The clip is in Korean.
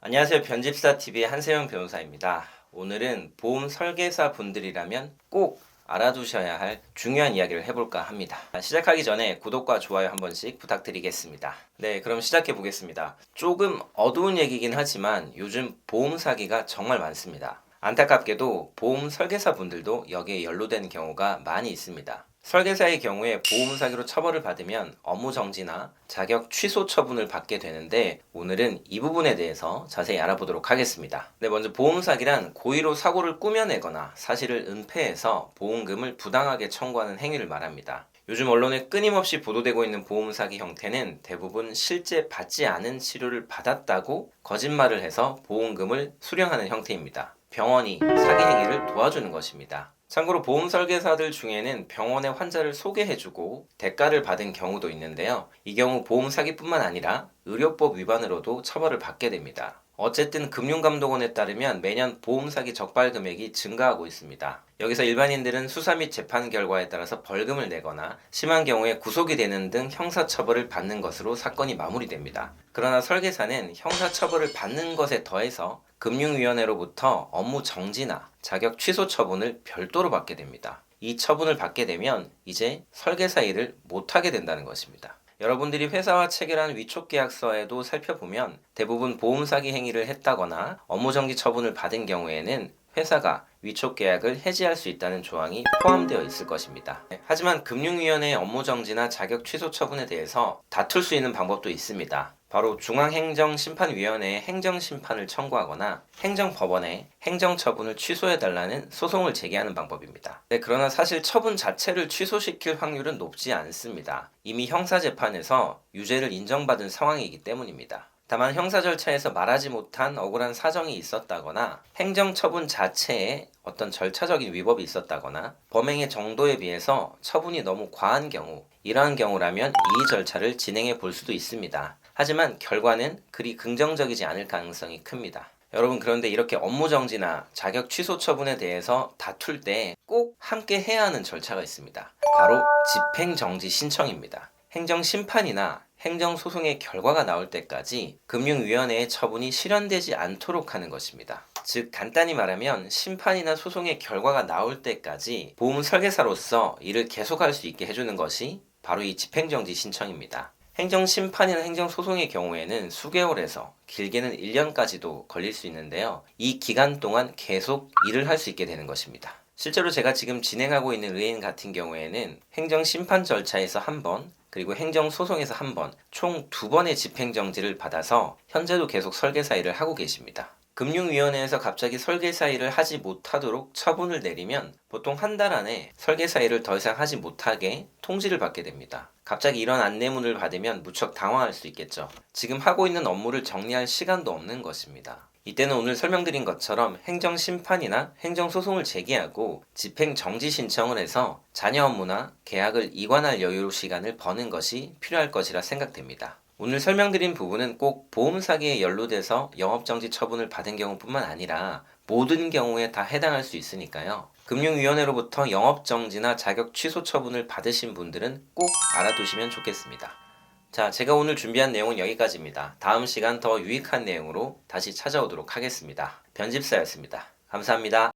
안녕하세요. 변집사TV의 한세영 변호사입니다. 오늘은 보험 설계사 분들이라면 꼭 알아두셔야 할 중요한 이야기를 해볼까 합니다. 시작하기 전에 구독과 좋아요 한 번씩 부탁드리겠습니다. 네, 그럼 시작해 보겠습니다. 조금 어두운 얘기긴 하지만 요즘 보험 사기가 정말 많습니다. 안타깝게도 보험 설계사 분들도 여기에 연루된 경우가 많이 있습니다. 설계사의 경우에 보험 사기로 처벌을 받으면 업무 정지나 자격 취소 처분을 받게 되는데, 오늘은 이 부분에 대해서 자세히 알아보도록 하겠습니다. 네, 먼저 보험 사기란 고의로 사고를 꾸며내거나 사실을 은폐해서 보험금을 부당하게 청구하는 행위를 말합니다. 요즘 언론에 끊임없이 보도되고 있는 보험 사기 형태는 대부분 실제 받지 않은 치료를 받았다고 거짓말을 해서 보험금을 수령하는 형태입니다. 병원이 사기 행위를 도와주는 것입니다. 참고로 보험 설계사들 중에는 병원에 환자를 소개해주고 대가를 받은 경우도 있는데요. 이 경우 보험 사기뿐만 아니라 의료법 위반으로도 처벌을 받게 됩니다. 어쨌든 금융감독원에 따르면 매년 보험 사기 적발 금액이 증가하고 있습니다. 여기서 일반인들은 수사 및 재판 결과에 따라서 벌금을 내거나 심한 경우에 구속이 되는 등 형사처벌을 받는 것으로 사건이 마무리됩니다. 그러나 설계사는 형사처벌을 받는 것에 더해서 금융위원회로부터 업무 정지나 자격 취소 처분을 별도로 받게 됩니다. 이 처분을 받게 되면 이제 설계사 일을 못하게 된다는 것입니다. 여러분들이 회사와 체결한 위촉 계약서에도 살펴보면 대부분 보험 사기 행위를 했다거나 업무 정지 처분을 받은 경우에는 회사가 위촉 계약을 해지할 수 있다는 조항이 포함되어 있을 것입니다. 하지만 금융위원회의 업무 정지나 자격 취소 처분에 대해서 다툴 수 있는 방법도 있습니다. 바로 중앙행정심판위원회에 행정심판을 청구하거나 행정법원에 행정처분을 취소해달라는 소송을 제기하는 방법입니다. 그러나 사실 처분 자체를 취소시킬 확률은 높지 않습니다. 이미 형사재판에서 유죄를 인정받은 상황이기 때문입니다. 다만 형사 절차에서 말하지 못한 억울한 사정이 있었다거나 행정처분 자체에 어떤 절차적인 위법이 있었다거나 범행의 정도에 비해서 처분이 너무 과한 경우, 이러한 경우라면 이의 절차를 진행해 볼 수도 있습니다. 하지만 결과는 그리 긍정적이지 않을 가능성이 큽니다. 여러분, 그런데 이렇게 업무 정지나 자격 취소 처분에 대해서 다툴 때 꼭 함께 해야 하는 절차가 있습니다. 바로 집행정지 신청입니다. 행정심판이나 행정소송의 결과가 나올 때까지 금융위원회의 처분이 실현되지 않도록 하는 것입니다. 즉, 간단히 말하면 심판이나 소송의 결과가 나올 때까지 보험 설계사로서 일을 계속할 수 있게 해주는 것이 바로 이 집행정지 신청입니다. 행정심판이나 행정소송의 경우에는 수개월에서 길게는 1년까지도 걸릴 수 있는데요. 이 기간 동안 계속 일을 할 수 있게 되는 것입니다. 실제로 제가 지금 진행하고 있는 의뢰인 같은 경우에는 행정심판 절차에서 한 번, 그리고 행정소송에서 한 번, 총 2번의 집행정지를 받아서 현재도 계속 설계사 일을 하고 계십니다. 금융위원회에서 갑자기 설계사 일을 하지 못하도록 처분을 내리면 보통 한 달 안에 설계사 일을 더 이상 하지 못하게 통지를 받게 됩니다. 갑자기 이런 안내문을 받으면 무척 당황할 수 있겠죠. 지금 하고 있는 업무를 정리할 시간도 없는 것입니다. 이때는 오늘 설명드린 것처럼 행정심판이나 행정소송을 제기하고 집행정지 신청을 해서 자녀 업무나 계약을 이관할 여유 시간을 버는 것이 필요할 것이라 생각됩니다. 오늘 설명드린 부분은 꼭 보험 사기에 연루돼서 영업정지 처분을 받은 경우뿐만 아니라 모든 경우에 다 해당할 수 있으니까요. 금융위원회로부터 영업정지나 자격 취소 처분을 받으신 분들은 꼭 알아두시면 좋겠습니다. 자, 제가 오늘 준비한 내용은 여기까지입니다. 다음 시간 더 유익한 내용으로 다시 찾아오도록 하겠습니다. 변집사였습니다. 감사합니다.